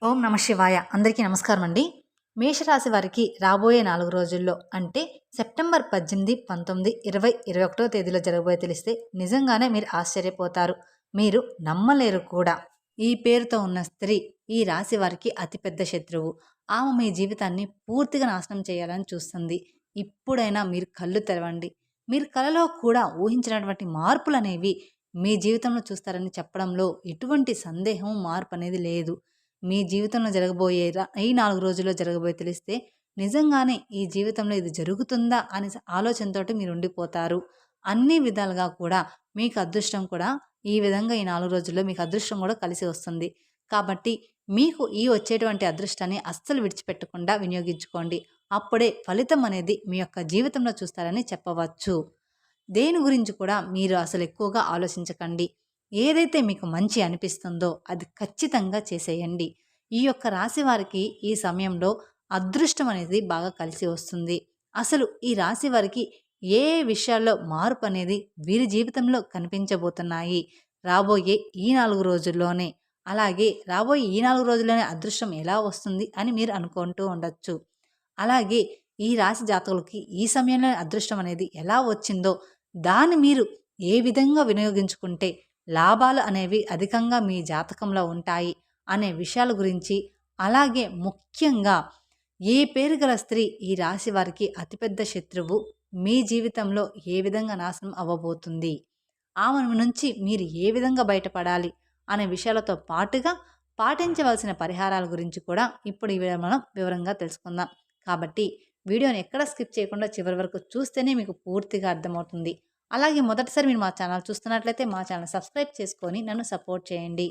ఓం నమ శివాయ. అందరికీ నమస్కారం అండి. మేషరాశి వారికి రాబోయే 4 రోజుల్లో అంటే సెప్టెంబర్ 18, 19, 20, 21 తేదీలో జరగబోయే తెలిస్తే నిజంగానే మీరు ఆశ్చర్యపోతారు. మీరు నమ్మలేరు కూడా. ఈ పేరుతో ఉన్న స్త్రీ ఈ రాశి వారికి అతిపెద్ద శత్రువు. ఆమె మీ జీవితాన్ని పూర్తిగా నాశనం చేయాలని చూస్తుంది. ఇప్పుడైనా మీరు కళ్ళు తెరవండి. మీరు కలలో కూడా ఊహించినటువంటి మార్పులనేవి మీ జీవితంలో చూస్తారని చెప్పడంలో ఎటువంటి సందేహం, మార్పు అనేది లేదు. మీ జీవితంలో జరగబోయే ఈ 4 రోజుల్లో జరగబోయే తెలిస్తే నిజంగానే ఈ జీవితంలో ఇది జరుగుతుందా అనే ఆలోచనతోటి మీరు ఉండిపోతారు. అన్ని విధాలుగా కూడా మీకు అదృష్టం కూడా ఈ విధంగా ఈ 4 రోజుల్లో మీకు అదృష్టం కూడా కలిసి వస్తుంది. కాబట్టి మీకు ఈ వచ్చేటువంటి అదృష్టాన్ని అస్సలు విడిచిపెట్టకుండా వినియోగించుకోండి. అప్పుడే ఫలితం అనేది మీ యొక్క జీవితంలో చూస్తారని చెప్పవచ్చు. దేని గురించి కూడా మీరు అసలు ఎక్కువగా ఆలోచించకండి. ఏదైతే మీకు మంచి అనిపిస్తుందో అది ఖచ్చితంగా చేసేయండి. ఈ యొక్క రాశి వారికి ఈ సమయంలో అదృష్టం అనేది బాగా కలిసి వస్తుంది. అసలు ఈ రాశి వారికి ఏ విషయాల్లో మార్పు అనేది వీరి జీవితంలో కనిపించబోతున్నాయి రాబోయే ఈ 4 రోజుల్లోనే. అలాగే రాబోయే ఈ 4 రోజుల్లోనే అదృష్టం ఎలా వస్తుంది అని మీరు అనుకుంటూ ఉండొచ్చు. అలాగే ఈ రాశి జాతకులకి ఈ సమయంలో అదృష్టం అనేది ఎలా వచ్చిందో దాన్ని మీరు ఏ విధంగా వినియోగించుకుంటే లాభాలు అనేవి అధికంగా మీ జాతకంలో ఉంటాయి అనే విషయాల గురించి, అలాగే ముఖ్యంగా ఏ పేరు గల స్త్రీ ఈ రాశి వారికి అతిపెద్ద శత్రువు, మీ జీవితంలో ఏ విధంగా నాశనం అవ్వబోతుంది, ఆమె నుంచి మీరు ఏ విధంగా బయటపడాలి అనే విషయాలతో పాటుగా పాటించవలసిన పరిహారాల గురించి కూడా ఇప్పుడు మనం వివరంగా తెలుసుకుందాం. కాబట్టి వీడియోని ఎక్కడ స్కిప్ చేయకుండా చివరి వరకు చూస్తేనే మీకు పూర్తిగా అర్థమవుతుంది. అలాగే మొదటిసారి మీరు మా ఛానల్ చూస్తున్నట్లయితే మా ఛానల్ సబ్స్క్రైబ్ చేసుకొని నన్ను సపోర్ట్ చేయండి.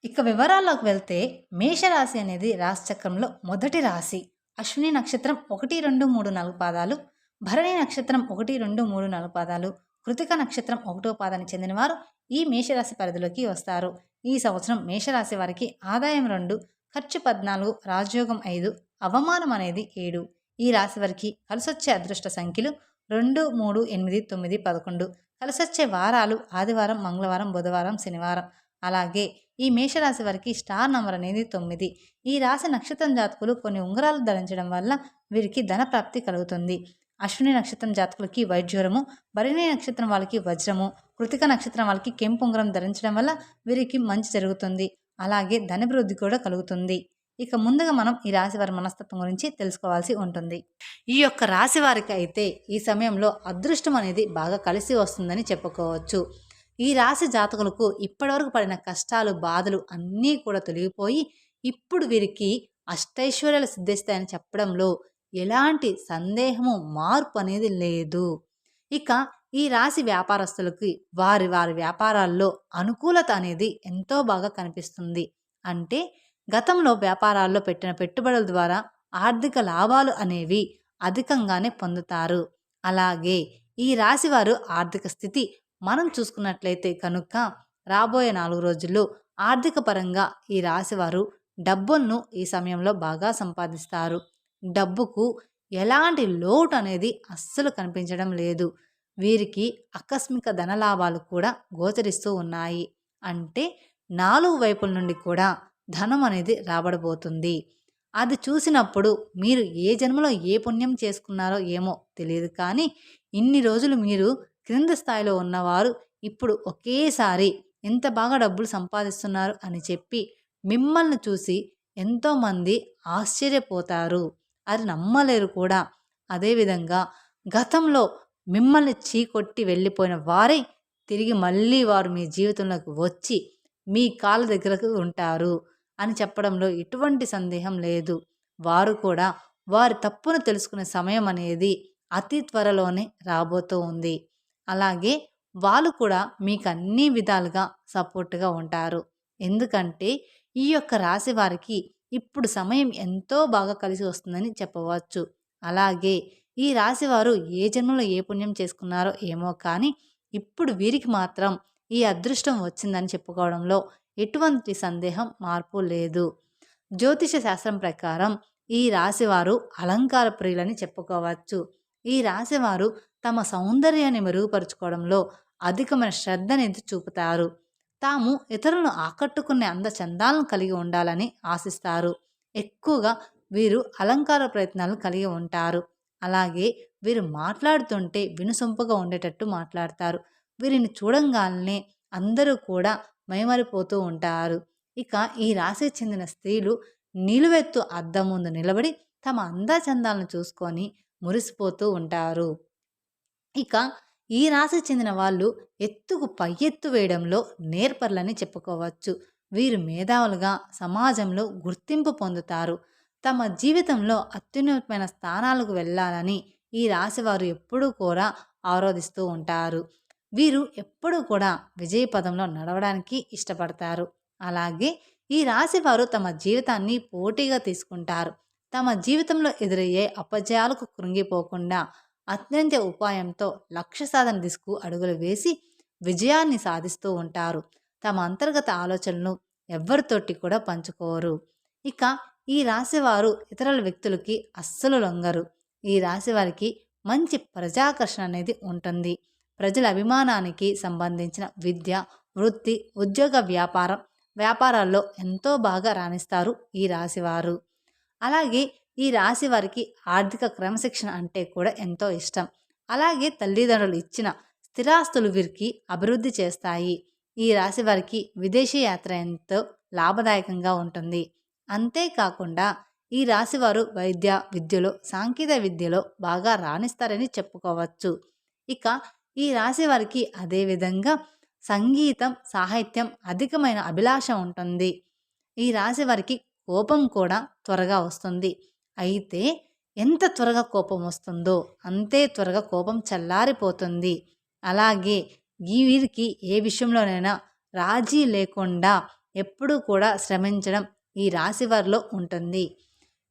ఇక వివరాల్లోకి వెళ్తే మేషరాశి అనేది రాశి చక్రంలో మొదటి రాశి. అశ్విని నక్షత్రం 1, 2, 3, 4 పాదాలు, భరణి నక్షత్రం 1, 2, 3, 4 పాదాలు, కృతిక నక్షత్రం 1వ పాదానికి చెందినవారు ఈ మేషరాశి పరిధిలోకి వస్తారు. ఈ సంవత్సరం మేషరాశి వారికి ఆదాయం 2, ఖర్చు 14, రాజయోగం 5, అవమానం అనేది 7. ఈ రాశి వారికి కలిసొచ్చే అదృష్ట సంఖ్యలు 2, 3, 8, 9, 11. కలిసొచ్చే వారాలు ఆదివారం, మంగళవారం, బుధవారం, శనివారం. అలాగే ఈ మేషరాశి వారికి స్టార్ నంబర్ అనేది 9. ఈ రాశి నక్షత్రం జాతకులు కొన్ని ఉంగరాలు ధరించడం వల్ల వీరికి ధన ప్రాప్తి కలుగుతుంది. అశ్విని నక్షత్రం జాతకులకి వైద్యురము, భరణి నక్షత్రం వాళ్ళకి వజ్రము, కృతిక నక్షత్రం వాళ్ళకి కెంపు ఉంగరం ధరించడం వల్ల వీరికి మంచి జరుగుతుంది. అలాగే ధనభివృద్ధి కూడా కలుగుతుంది. ఇక ముందుగా మనం ఈ రాశి వారి మనస్తత్వం గురించి తెలుసుకోవాల్సి ఉంటుంది. ఈ యొక్క రాశి వారికి అయితే ఈ సమయంలో అదృష్టం అనేది బాగా కలిసి వస్తుందని చెప్పుకోవచ్చు. ఈ రాశి జాతకులకు ఇప్పటివరకు పడిన కష్టాలు, బాధలు అన్నీ కూడా తొలగిపోయి ఇప్పుడు వీరికి అష్టైశ్వర్యాలు సిద్ధిస్తాయని చెప్పడంలో ఎలాంటి సందేహము, మార్పు అనేది లేదు. ఇక ఈ రాశి వ్యాపారస్తులకి వారి వారి వ్యాపారాల్లో అనుకూలత అనేది ఎంతో బాగా కనిపిస్తుంది. అంటే గతంలో వ్యాపారాల్లో పెట్టిన పెట్టుబడుల ద్వారా ఆర్థిక లాభాలు అనేవి అధికంగానే పొందుతారు. అలాగే ఈ రాశివారు ఆర్థిక స్థితి మనం చూసుకున్నట్లయితే కనుక రాబోయే 4 రోజుల్లో ఆర్థిక పరంగా ఈ రాశివారు డబ్బులను ఈ సమయంలో బాగా సంపాదిస్తారు. డబ్బుకు ఎలాంటి లోటు అనేది అస్సలు కనిపించడం లేదు. వీరికి ఆకస్మిక ధనలాభాలు కూడా గోచరిస్తూ ఉన్నాయి. అంటే 4 వైపుల నుండి కూడా ధనం అనేది రాబడబోతుంది. అది చూసినప్పుడు మీరు ఏ జన్మలో ఏ పుణ్యం చేసుకున్నారో ఏమో తెలియదు, కానీ ఇన్ని రోజులు మీరు క్రింద స్థాయిలో ఉన్నవారు ఇప్పుడు ఒకేసారి ఎంత బాగా డబ్బులు సంపాదిస్తున్నారు అని చెప్పి మిమ్మల్ని చూసి ఎంతోమంది ఆశ్చర్యపోతారు. అది నమ్మలేరు కూడా. అదేవిధంగా గతంలో మిమ్మల్ని చీకొట్టి వెళ్ళిపోయిన వారే తిరిగి మళ్ళీ వారు మీ జీవితంలోకి వచ్చి మీ కాళ్ళ దగ్గరకు ఉంటారు అని చెప్పడంలో ఎటువంటి సందేహం లేదు. వారు కూడా వారి తప్పును తెలుసుకునే సమయం అనేది అతి త్వరలోనే రాబోతూ ఉంది. అలాగే వాళ్ళు కూడా మీకు అన్ని విధాలుగా సపోర్ట్గా ఉంటారు. ఎందుకంటే ఈ యొక్క రాశి వారికి ఇప్పుడు సమయం ఎంతో బాగా కలిసి వస్తుందని చెప్పవచ్చు. అలాగే ఈ రాశివారు ఏ జన్మలో ఏ పుణ్యం చేసుకున్నారో ఏమో, కానీ ఇప్పుడు వీరికి మాత్రం ఈ అదృష్టం వచ్చిందని చెప్పుకోవడంలో ఎటువంటి సందేహం, మార్పు లేదు. జ్యోతిష శాస్త్రం ప్రకారం ఈ రాశివారు అలంకార ప్రియులని చెప్పుకోవచ్చు. ఈ రాశివారు తమ సౌందర్యాన్ని మెరుగుపరుచుకోవడంలో అధికమైన శ్రద్ధ అనేది చూపుతారు. తాము ఇతరులను ఆకట్టుకునే అందచందాలను కలిగి ఉండాలని ఆశిస్తారు. ఎక్కువగా వీరు అలంకార ప్రయత్నాలు కలిగి ఉంటారు. అలాగే వీరు మాట్లాడుతుంటే వినుసొంపుగా ఉండేటట్టు మాట్లాడతారు. వీరిని చూడంగానే అందరూ కూడా మైమరిపోతూ ఉంటారు. ఇక ఈ రాశికి చెందిన స్త్రీలు నిలువెత్తు అద్దం ముందు నిలబడి తమ అందచందాలను చూసుకొని మురిసిపోతూ ఉంటారు. ఇక ఈ రాశికి చెందిన వాళ్ళు ఎత్తుకు పై ఎత్తు వేయడంలో నేర్పరులని చెప్పుకోవచ్చు. వీరు మేధావులుగా సమాజంలో గుర్తింపు పొందుతారు. తమ జీవితంలో అత్యున్నతమైన స్థానాలకు వెళ్ళాలని ఈ రాశివారు ఎప్పుడూ కూడా ఆరాధిస్తూ ఉంటారు. వీరు ఎప్పుడూ కూడా విజయ పదంలో నడవడానికి ఇష్టపడతారు. అలాగే ఈ రాశివారు తమ జీవితాన్ని పోటీగా తీసుకుంటారు. తమ జీవితంలో ఎదురయ్యే అపజయాలకు కృంగిపోకుండా అత్యంత ఉపాయంతో లక్ష్య సాధన దిశకు అడుగులు వేసి విజయాన్ని సాధిస్తూ ఉంటారు. తమ అంతర్గత ఆలోచనలను ఎవ్వరితోటి కూడా పంచుకోరు. ఇక ఈ రాశివారు ఇతరుల వ్యక్తులకి అస్సలు లొంగరు. ఈ రాశివారికి మంచి ప్రజాకర్షణ అనేది ఉంటుంది. ప్రజల అభిమానానికి సంబంధించిన విద్య, వృత్తి, ఉద్యోగ, వ్యాపారాల్లో ఎంతో బాగా రాణిస్తారు ఈ రాశివారు. అలాగే ఈ రాశి వారికి ఆర్థిక క్రమశిక్షణ అంటే కూడా ఎంతో ఇష్టం. అలాగే తల్లిదండ్రులు ఇచ్చిన స్థిరాస్తులు వీరికి అభివృద్ధి చేస్తాయి. ఈ రాశి వారికి విదేశీ యాత్ర ఎంతో లాభదాయకంగా ఉంటుంది. అంతేకాకుండా ఈ రాశివారు వైద్య విద్యలో, సాంకేతిక విద్యలో బాగా రాణిస్తారని చెప్పుకోవచ్చు. ఇక ఈ రాశి వారికి అదేవిధంగా సంగీతం, సాహిత్యం అధికమైన అభిలాష ఉంటుంది. ఈ రాశి వారికి కోపం కూడా త్వరగా వస్తుంది. అయితే ఎంత త్వరగా కోపం వస్తుందో అంతే త్వరగా కోపం చల్లారిపోతుంది. అలాగే వీరికి ఏ విషయంలోనైనా రాజీ లేకుండా ఎప్పుడూ కూడా శ్రమించడం ఈ రాశివారిలో ఉంటుంది.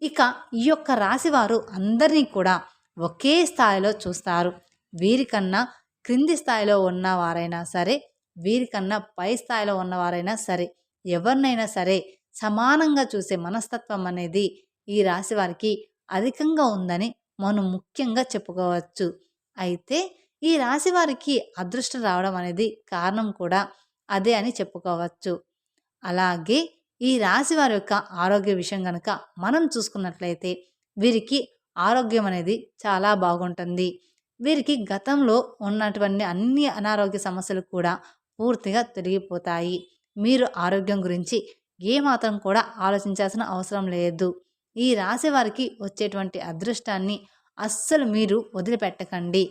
ఇక ఈ యొక్క రాశివారు అందరినీ కూడా ఒకే స్థాయిలో చూస్తారు. వీరికన్నా క్రింది స్థాయిలో ఉన్నవారైనా సరే, వీరికన్నా పై స్థాయిలో ఉన్నవారైనా సరే, ఎవరినైనా సరే సమానంగా చూసే మనస్తత్వం అనేది ఈ రాశి వారికి అధికంగా ఉందని మనం ముఖ్యంగా చెప్పుకోవచ్చు. అయితే ఈ రాశి వారికి అదృష్టం రావడం అనేది కారణం కూడా అదే అని చెప్పుకోవచ్చు. అలాగే ఈ రాశి వారి యొక్క ఆరోగ్య విషయం కనుక మనం చూసుకున్నట్లయితే వీరికి ఆరోగ్యం అనేది చాలా బాగుంటుంది. వీరికి గతంలో ఉన్నటువంటి అన్ని అనారోగ్య సమస్యలు కూడా పూర్తిగా తొలగిపోతాయి. మీరు ఆరోగ్యం గురించి ఏమాత్రం కూడా ఆలోచించాల్సిన అవసరం లేదు. ఈ రాశి వారికి వచ్చేటువంటి అదృష్టాన్ని అస్సలు మీరు వదిలిపెట్టకండి.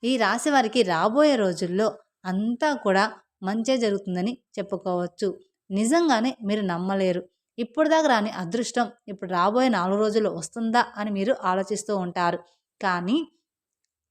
ఈ రాశి వారికి రాబోయే రోజుల్లో అంతా కూడా మంచే జరుగుతుందని చెప్పుకోవచ్చు. నిజంగానే మీరు నమ్మలేరు. ఇప్పుడు దాకా రాని అదృష్టం ఇప్పుడు రాబోయే 4 రోజుల్లో వస్తుందా అని మీరు ఆలోచిస్తూ ఉంటారు. కానీ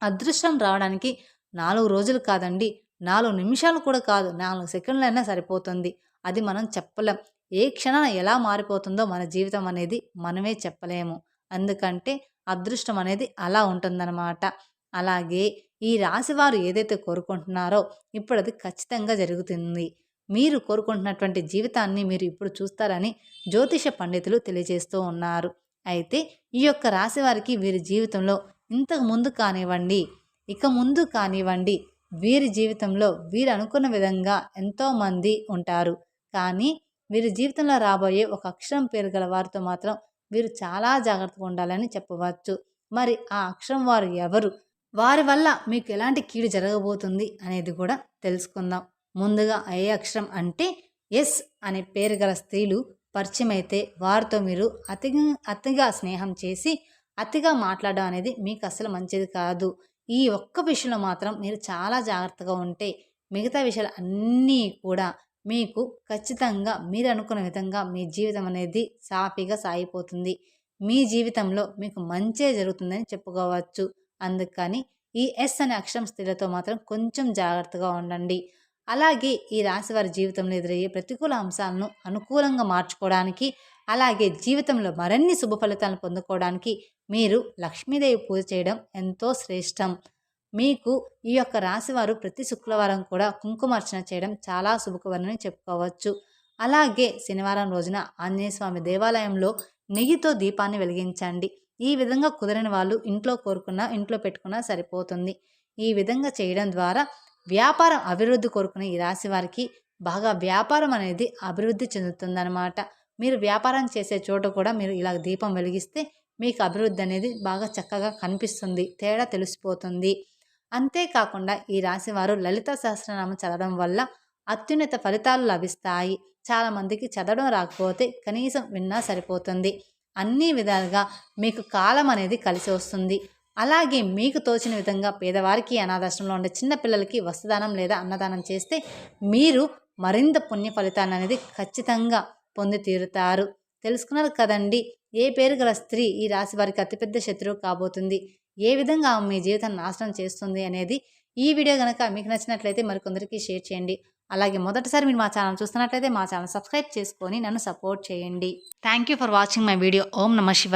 అదృష్టం రావడానికి 4 రోజులు కాదండి, 4 నిమిషాలు కూడా కాదు, 4 సెకండ్లైనా సరిపోతుంది. అది మనం చెప్పలేం. ఏ క్షణాన ఎలా మారిపోతుందో మన జీవితం అనేది మనమే చెప్పలేము. అందుకంటే అదృష్టం అనేది అలా ఉంటుందన్నమాట. అలాగే ఈ రాశివారు ఏదైతే కోరుకుంటున్నారో ఇప్పుడు అది ఖచ్చితంగా జరుగుతుంది. మీరు కోరుకుంటున్నటువంటి జీవితాన్ని మీరు ఇప్పుడు చూస్తారని జ్యోతిష పండితులు తెలియజేస్తూ ఉన్నారు. అయితే ఈ యొక్క రాశి వారికి వీరి జీవితంలో ఇంతకు ముందు కానివ్వండి, ఇక ముందు కానివ్వండి, వీరి జీవితంలో వీరు అనుకున్న విధంగా ఎంతోమంది ఉంటారు. కానీ వీరి జీవితంలో రాబోయే ఒక అక్షరం పేరు గల వారితో మాత్రం వీరు చాలా జాగ్రత్తగా ఉండాలని చెప్పవచ్చు. మరి ఆ అక్షరం వారు ఎవరు, వారి వల్ల మీకు ఎలాంటి కీడు జరగబోతుంది అనేది కూడా తెలుసుకుందాం. ముందుగా ఏ అక్షరం అంటే ఎస్ అనే పేరు గల స్త్రీలు పరిచయం అయితే వారితో మీరు అతిగా స్నేహం చేసి అతిగా మాట్లాడడం అనేది మీకు అసలు మంచిది కాదు. ఈ ఒక్క విషయంలో మాత్రం మీరు చాలా జాగ్రత్తగా ఉంటే మిగతా విషయాలు అన్నీ కూడా మీకు ఖచ్చితంగా మీరు అనుకున్న విధంగా మీ జీవితం అనేది సాఫీగా సాగిపోతుంది. మీ జీవితంలో మీకు మంచే జరుగుతుందని చెప్పుకోవచ్చు. అందుకని ఈ ఎస్ అనే అక్షరం స్త్రీలతో మాత్రం కొంచెం జాగ్రత్తగా ఉండండి. అలాగే ఈ రాశి వారి జీవితంలో ఎదురయ్యే ప్రతికూల అంశాలను అనుకూలంగా మార్చుకోవడానికి, అలాగే జీవితంలో మరిన్ని శుభ ఫలితాలను పొందుకోవడానికి మీరు లక్ష్మీదేవి పూజ చేయడం ఎంతో శ్రేష్టం. మీకు ఈ యొక్క రాశివారు ప్రతి శుక్రవారం కూడా కుంకుమార్చన చేయడం చాలా శుభకరమని చెప్పుకోవచ్చు. అలాగే శనివారం రోజున ఆంజనేయ స్వామి దేవాలయంలో నెయ్యితో దీపాన్ని వెలిగించండి. ఈ విధంగా కుదరని వాళ్ళు ఇంట్లో ఇంట్లో పెట్టుకున్నా సరిపోతుంది. ఈ విధంగా చేయడం ద్వారా వ్యాపారం అభివృద్ధి కోరుకునే ఈ రాశి వారికి బాగా వ్యాపారం అనేది అభివృద్ధి చెందుతుందన్నమాట. మీరు వ్యాపారం చేసే చోట కూడా మీరు ఇలా దీపం వెలిగిస్తే మీకు అభివృద్ధి అనేది బాగా చక్కగా కనిపిస్తుంది, తేడా తెలిసిపోతుంది. అంతేకాకుండా ఈ రాశివారు లలిత సహస్రనామం చదవడం వల్ల అత్యున్నత ఫలితాలు లభిస్తాయి. చాలామందికి చదవడం రాకపోతే కనీసం విన్నా సరిపోతుంది. అన్ని విధాలుగా మీకు కాలం అనేది కలిసి వస్తుంది. అలాగే మీకు తోచిన విధంగా పేదవారికి, అనాథాశ్రమంలో ఉండే చిన్న పిల్లలకి వస్త్రదానం లేదా అన్నదానం చేస్తే మీరు మరింత పుణ్య ఫలితాన్ని అనేది ఖచ్చితంగా పొంది తీరుతారు. తెలుసుకున్నారు కదండి, ఏ పేరు గల స్త్రీ ఈ రాశి వారికి అతిపెద్ద శత్రువు కాబోతుంది, ఏ విధంగా ఆమె మీ జీవితాన్ని నాశనం చేస్తుంది అనేది. ఈ వీడియో కనుక మీకు నచ్చినట్లయితే మరికొందరికి షేర్ చేయండి. అలాగే మొదటిసారి మీరు మా ఛానల్ చూస్తున్నట్లయితే మా ఛానల్ సబ్స్క్రైబ్ చేసుకొని నన్ను సపోర్ట్ చేయండి. Thank you for watching my video. ఓం నమః శివాయ.